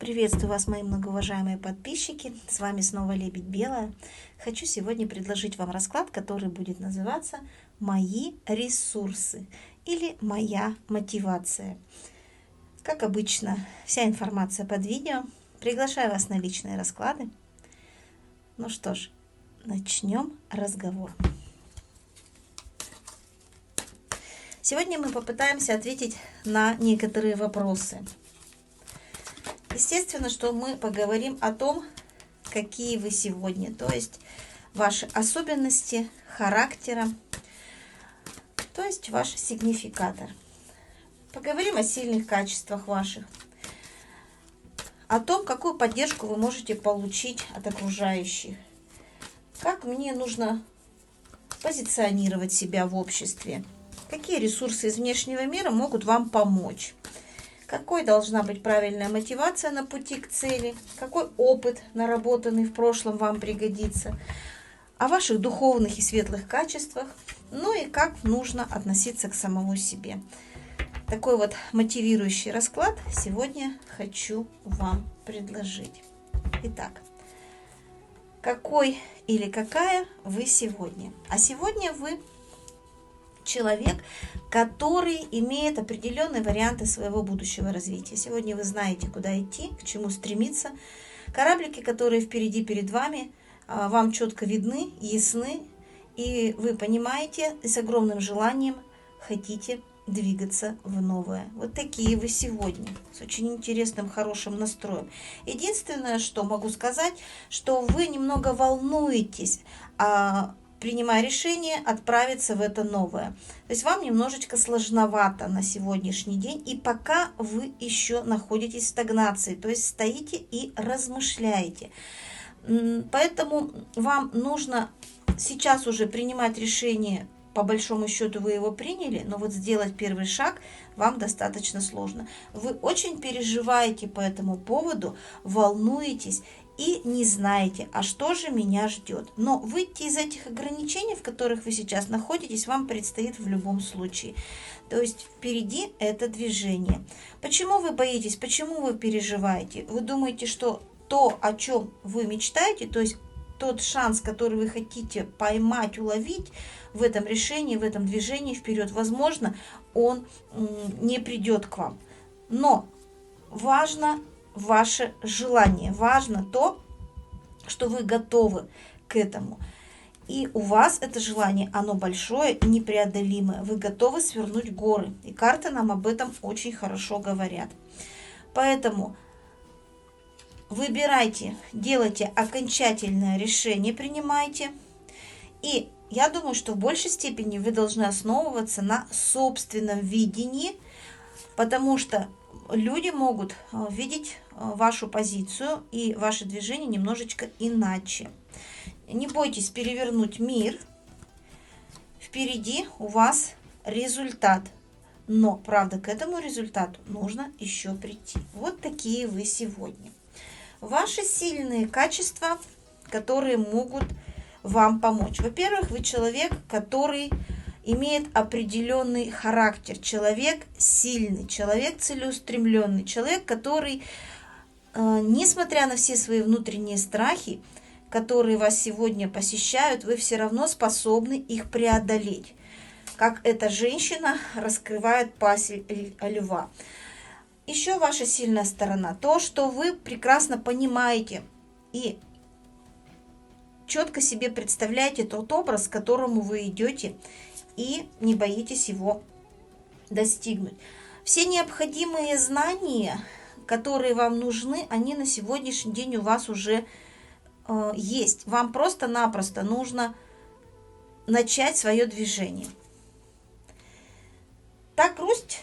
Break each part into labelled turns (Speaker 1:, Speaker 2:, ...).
Speaker 1: Приветствую вас, мои многоуважаемые подписчики. С вами снова Лебедь Белая. Хочу сегодня предложить вам расклад, который будет называться «Мои ресурсы» или «Моя мотивация». Как обычно, вся информация под видео. Приглашаю вас на личные расклады. Ну что ж, начнем разговор. Сегодня мы попытаемся ответить на некоторые вопросы. Естественно, что мы поговорим о том, какие вы сегодня, то есть ваши особенности характера, то есть ваш сигнификатор. Поговорим о сильных качествах ваших, о том, какую поддержку вы можете получить от окружающих, как мне нужно позиционировать себя в обществе, какие ресурсы из внешнего мира могут вам помочь. Какой должна быть правильная мотивация на пути к цели, какой опыт, наработанный в прошлом, вам пригодится, о ваших духовных и светлых качествах, ну и как нужно относиться к самому себе. Такой вот мотивирующий расклад сегодня хочу вам предложить. Итак, какой или какая вы сегодня? А сегодня вы человек, который имеет определенные варианты своего будущего развития. Сегодня вы знаете, куда идти, к чему стремиться. Кораблики, которые впереди перед вами, вам четко видны, ясны, и вы понимаете, и с огромным желанием хотите двигаться в новое. Вот такие вы сегодня, с очень интересным, хорошим настроем. Единственное, что могу сказать, что вы немного волнуетесь, принимая решение отправиться в это новое. То есть вам немножечко сложновато на сегодняшний день, и пока вы еще находитесь в стагнации, то есть стоите и размышляете. Поэтому вам нужно сейчас уже принимать решение. По большому счету вы его приняли, но вот сделать первый шаг вам достаточно сложно. Вы очень переживаете по этому поводу, волнуетесь и не знаете, а что же меня ждет. Но выйти из этих ограничений, в которых вы сейчас находитесь, вам предстоит в любом случае. То есть впереди это движение. Почему вы боитесь, почему вы переживаете? Вы думаете, что то, о чем вы мечтаете, то есть тот шанс, который вы хотите поймать, уловить в этом решении, в этом движении вперед, возможно, он не придет к вам. Но важно ваше желание, важно то, что вы готовы к этому. И у вас это желание, оно большое и непреодолимое. Вы готовы свернуть горы. И карты нам об этом очень хорошо говорят. Поэтому выбирайте, делайте окончательное решение, принимайте. И я думаю, что в большей степени вы должны основываться на собственном видении, потому что люди могут видеть вашу позицию и ваше движение немножечко иначе. Не бойтесь перевернуть мир. Впереди у вас результат. Но, правда, к этому результату нужно еще прийти. Вот такие вы сегодня. Ваши сильные качества, которые могут вам помочь. Во-первых, вы человек, который имеет определенный характер, человек сильный, человек целеустремленный, человек, который, несмотря на все свои внутренние страхи, которые вас сегодня посещают, вы все равно способны их преодолеть. Как эта женщина раскрывает пасть льва. Еще ваша сильная сторона, то, что вы прекрасно понимаете и четко себе представляете тот образ, к которому вы идете, и не боитесь его достигнуть. Все необходимые знания, которые вам нужны, они на сегодняшний день у вас уже есть. Вам просто-напросто нужно начать свое движение. Та грусть,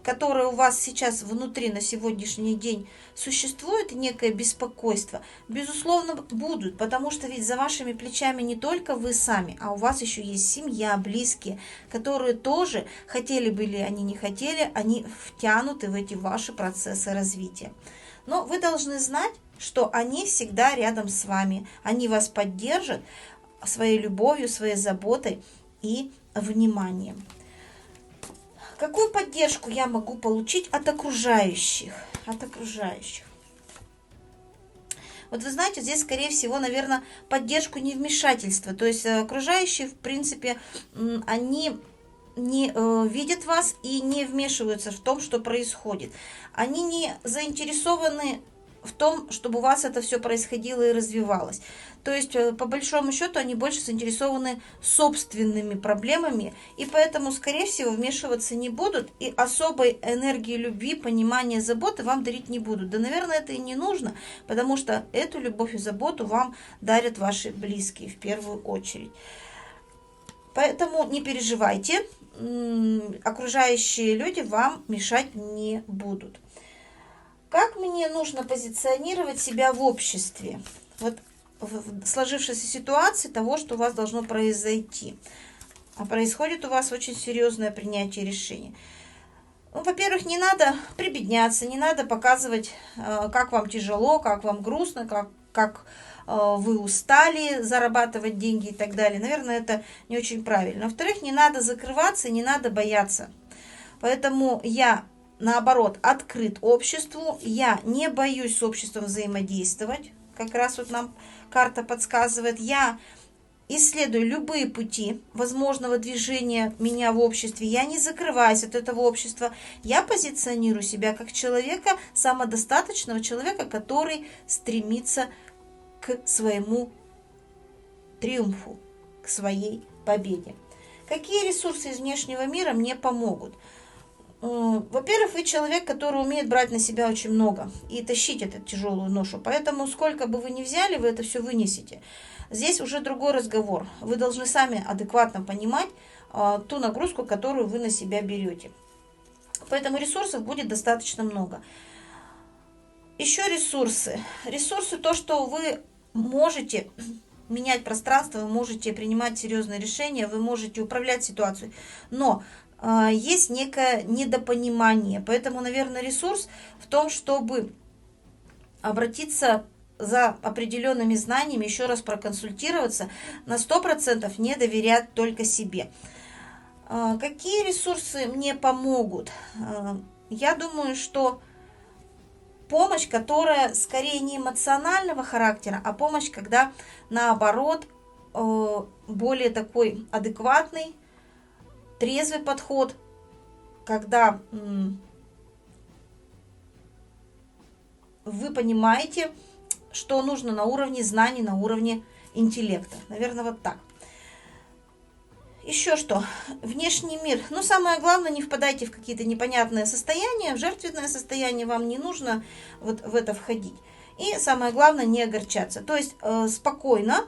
Speaker 1: которая у вас сейчас внутри на сегодняшний день существует, некое беспокойство, безусловно, будут, потому что ведь за вашими плечами не только вы сами, а у вас еще есть семья, близкие, которые тоже, хотели бы или они не хотели, они втянуты в эти ваши процессы развития. Но вы должны знать, что они всегда рядом с вами, они вас поддержат своей любовью, своей заботой и вниманием. Какую поддержку я могу получить от окружающих? От окружающих. Вот вы знаете, здесь, скорее всего, наверное, поддержку невмешательства. То есть окружающие, в принципе, они не видят вас и не вмешиваются в том, что происходит. Они не заинтересованы в том, чтобы у вас это все происходило и развивалось. То есть, по большому счету, они больше заинтересованы собственными проблемами, и поэтому, скорее всего, вмешиваться не будут, и особой энергии любви, понимания, заботы вам дарить не будут. Да, наверное, это и не нужно, потому что эту любовь и заботу вам дарят ваши близкие в первую очередь. Поэтому не переживайте, окружающие люди вам мешать не будут. Как мне нужно позиционировать себя в обществе? Вот в сложившейся ситуации того, что у вас должно произойти. А происходит у вас очень серьезное принятие решений. Ну, во-первых, не надо прибедняться, не надо показывать, как вам тяжело, как вам грустно, как вы устали зарабатывать деньги и так далее. Наверное, это не очень правильно. Во-вторых, не надо закрываться, не надо бояться. Поэтому я, наоборот, открыт обществу, я не боюсь с обществом взаимодействовать. Как раз вот нам карта подсказывает. Я исследую любые пути возможного движения меня в обществе. Я не закрываюсь от этого общества. Я позиционирую себя как человека, самодостаточного человека, который стремится к своему триумфу, к своей победе. Какие ресурсы из внешнего мира мне помогут? Во-первых, вы человек, который умеет брать на себя очень много и тащить эту тяжелую ношу. Поэтому сколько бы вы ни взяли, вы это все вынесете. Здесь уже другой разговор. Вы должны сами адекватно понимать ту нагрузку, которую вы на себя берете. Поэтому ресурсов будет достаточно много. Еще ресурсы. Ресурсы то, что вы можете менять пространство, вы можете принимать серьезные решения, вы можете управлять ситуацией. Но есть некое недопонимание. Поэтому, наверное, ресурс в том, чтобы обратиться за определенными знаниями, еще раз проконсультироваться, на 100% не доверять только себе. Какие ресурсы мне помогут? Я думаю, что помощь, которая скорее не эмоционального характера, а помощь, когда наоборот более такой адекватный, трезвый подход, когда вы понимаете, что нужно на уровне знаний, на уровне интеллекта. Наверное, вот так. Еще что? Внешний мир. Но самое главное, не впадайте в какие-то непонятные состояния, в жертвенное состояние вам не нужно вот в это входить. И самое главное, не огорчаться. То есть спокойно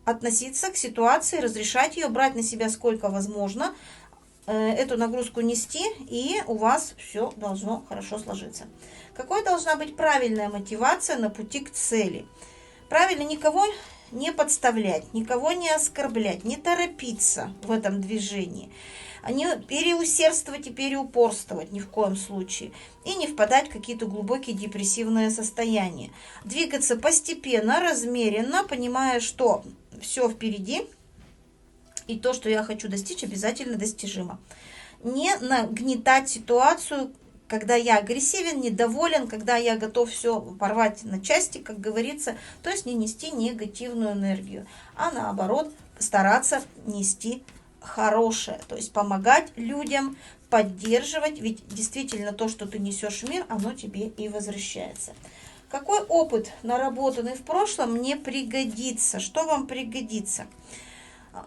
Speaker 1: относиться к ситуации, разрешать ее, брать на себя сколько возможно, эту нагрузку нести, и у вас все должно хорошо сложиться. Какой должна быть правильная мотивация на пути к цели? Правильно, никого не подставлять, никого не оскорблять, не торопиться в этом движении, не переусердствовать и переупорствовать ни в коем случае, и не впадать в какие-то глубокие депрессивные состояния. Двигаться постепенно, размеренно, понимая, что все впереди, и то, что я хочу достичь, обязательно достижимо. Не нагнетать ситуацию, когда я агрессивен, недоволен, когда я готов все порвать на части, как говорится, то есть не нести негативную энергию, а наоборот стараться нести хорошее, то есть помогать людям, поддерживать, ведь действительно то, что ты несешь в мир, оно тебе и возвращается. Какой опыт, наработанный в прошлом, мне пригодится? Что вам пригодится?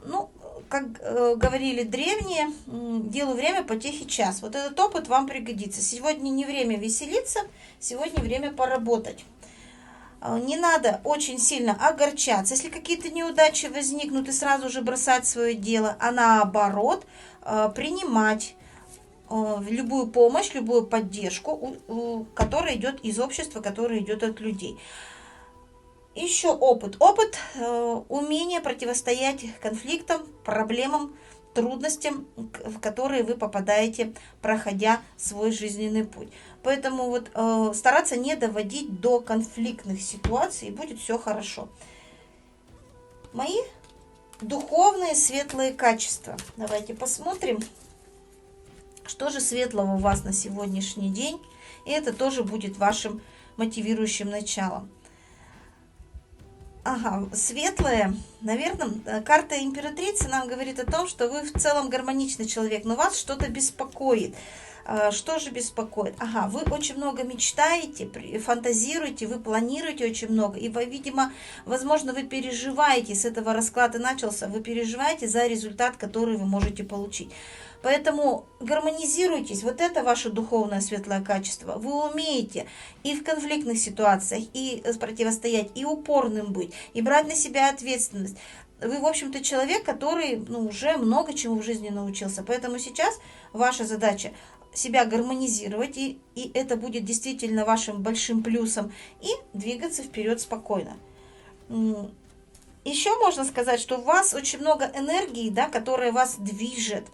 Speaker 1: Ну, как говорили древние, делу время, потехи час. Вот этот опыт вам пригодится. Сегодня не время веселиться, сегодня время поработать. Не надо очень сильно огорчаться. Если какие-то неудачи возникнут, и сразу же бросать свое дело, а наоборот принимать любую помощь, любую поддержку, которая идет из общества, которая идет от людей. Еще опыт. Опыт умение противостоять конфликтам, проблемам, трудностям, в которые вы попадаете, проходя свой жизненный путь. Поэтому вот стараться не доводить до конфликтных ситуаций, и будет все хорошо. Мои духовные светлые качества. Давайте посмотрим, что же светлого у вас на сегодняшний день. И это тоже будет вашим мотивирующим началом. Ага, светлая. Наверное, карта императрицы нам говорит о том, что вы в целом гармоничный человек, но вас что-то беспокоит. Что же беспокоит? Ага, вы очень много мечтаете, фантазируете, вы планируете очень много. И вы, видимо, возможно, вы переживаете, с этого расклада начался, вы переживаете за результат, который вы можете получить. Поэтому гармонизируйтесь, вот это ваше духовное светлое качество. Вы умеете и в конфликтных ситуациях, и противостоять, и упорным быть, и брать на себя ответственность. Вы, в общем-то, человек, который уже много чему в жизни научился. Поэтому сейчас ваша задача себя гармонизировать, и это будет действительно вашим большим плюсом, и двигаться вперед спокойно. Еще можно сказать, что у вас очень много энергии, да, которая вас движет.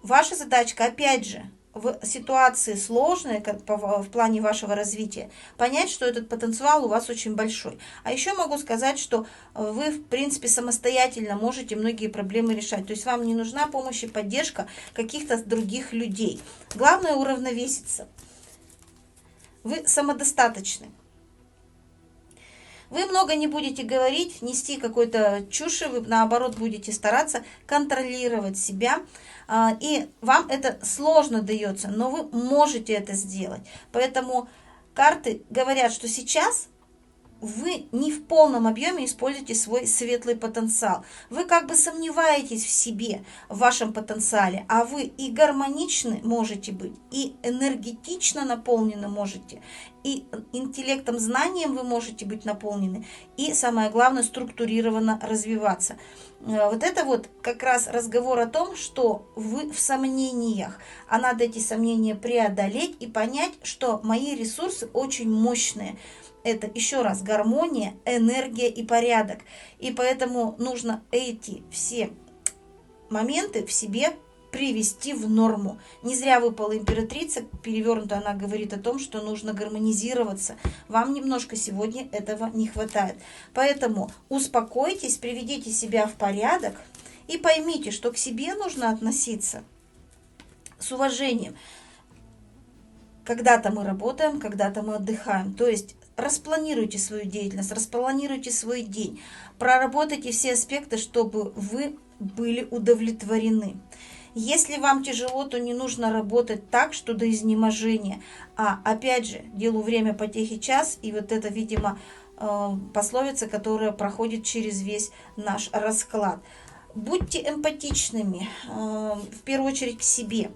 Speaker 1: Ваша задачка, опять же, в ситуации сложной в плане вашего развития, понять, что этот потенциал у вас очень большой. А еще могу сказать, что вы, в принципе, самостоятельно можете многие проблемы решать. То есть вам не нужна помощь и поддержка каких-то других людей. Главное уравновеситься. Вы самодостаточны. Вы много не будете говорить, нести какой-то чуши, вы наоборот будете стараться контролировать себя. И вам это сложно дается, но вы можете это сделать. Поэтому карты говорят, что сейчас вы не в полном объеме используете свой светлый потенциал. Вы как бы сомневаетесь в себе, в вашем потенциале, а вы и гармоничны можете быть, и энергетично наполнены можете, и интеллектом, знанием вы можете быть наполнены, и самое главное, структурированно развиваться. Вот это вот как раз разговор о том, что вы в сомнениях, а надо эти сомнения преодолеть и понять, что мои ресурсы очень мощные. Это, еще раз, гармония, энергия и порядок. И поэтому нужно эти все моменты в себе привести в норму. Не зря выпала императрица, перевернута она говорит о том, что нужно гармонизироваться. Вам немножко сегодня этого не хватает. Поэтому успокойтесь, приведите себя в порядок и поймите, что к себе нужно относиться с уважением. Когда-то мы работаем, когда-то мы отдыхаем. То есть распланируйте свою деятельность, распланируйте свой день, проработайте все аспекты, чтобы вы были удовлетворены. Если вам тяжело, то не нужно работать так, что до изнеможения. А опять же, делу время потехи час, и вот это, видимо, пословица, которая проходит через весь наш расклад. Будьте эмпатичными, в первую очередь к себе.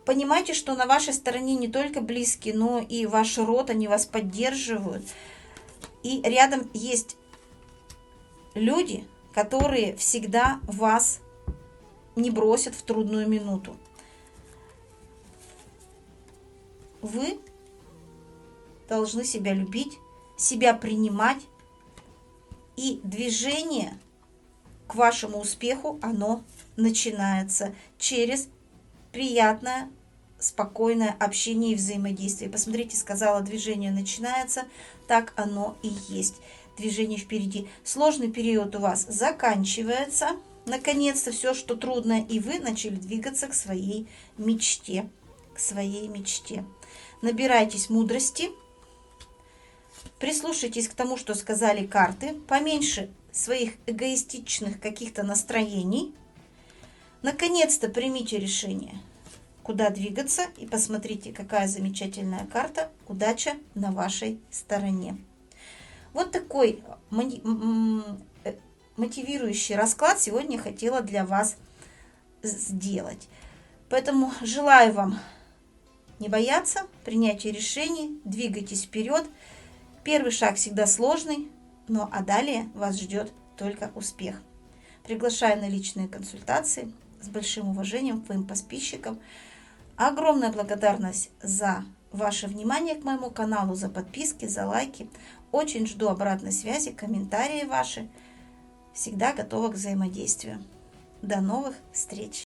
Speaker 1: Понимайте, что на вашей стороне не только близкие, но и ваш род, они вас поддерживают. И рядом есть люди, которые всегда вас не бросят в трудную минуту. Вы должны себя любить, себя принимать, и движение к вашему успеху, оно начинается через приятное, спокойное общение и взаимодействие. Посмотрите, сказала, движение начинается, так оно и есть. Движение впереди. Сложный период у вас заканчивается. Наконец-то все, что трудное, и вы начали двигаться к своей мечте. К своей мечте. Набирайтесь мудрости. Прислушайтесь к тому, что сказали карты. Поменьше своих эгоистичных каких-то настроений. Наконец-то примите решение, куда двигаться, и посмотрите, какая замечательная карта. Удача на вашей стороне. Вот такой мотивирующий расклад сегодня хотела для вас сделать. Поэтому желаю вам не бояться принятия решений, двигайтесь вперед. Первый шаг всегда сложный, но а далее вас ждет только успех. Приглашаю на личные консультации. С большим уважением к моим подписчикам. Огромная благодарность за ваше внимание к моему каналу, за подписки, за лайки. Очень жду обратной связи, комментарии ваши. Всегда готова к взаимодействию. До новых встреч!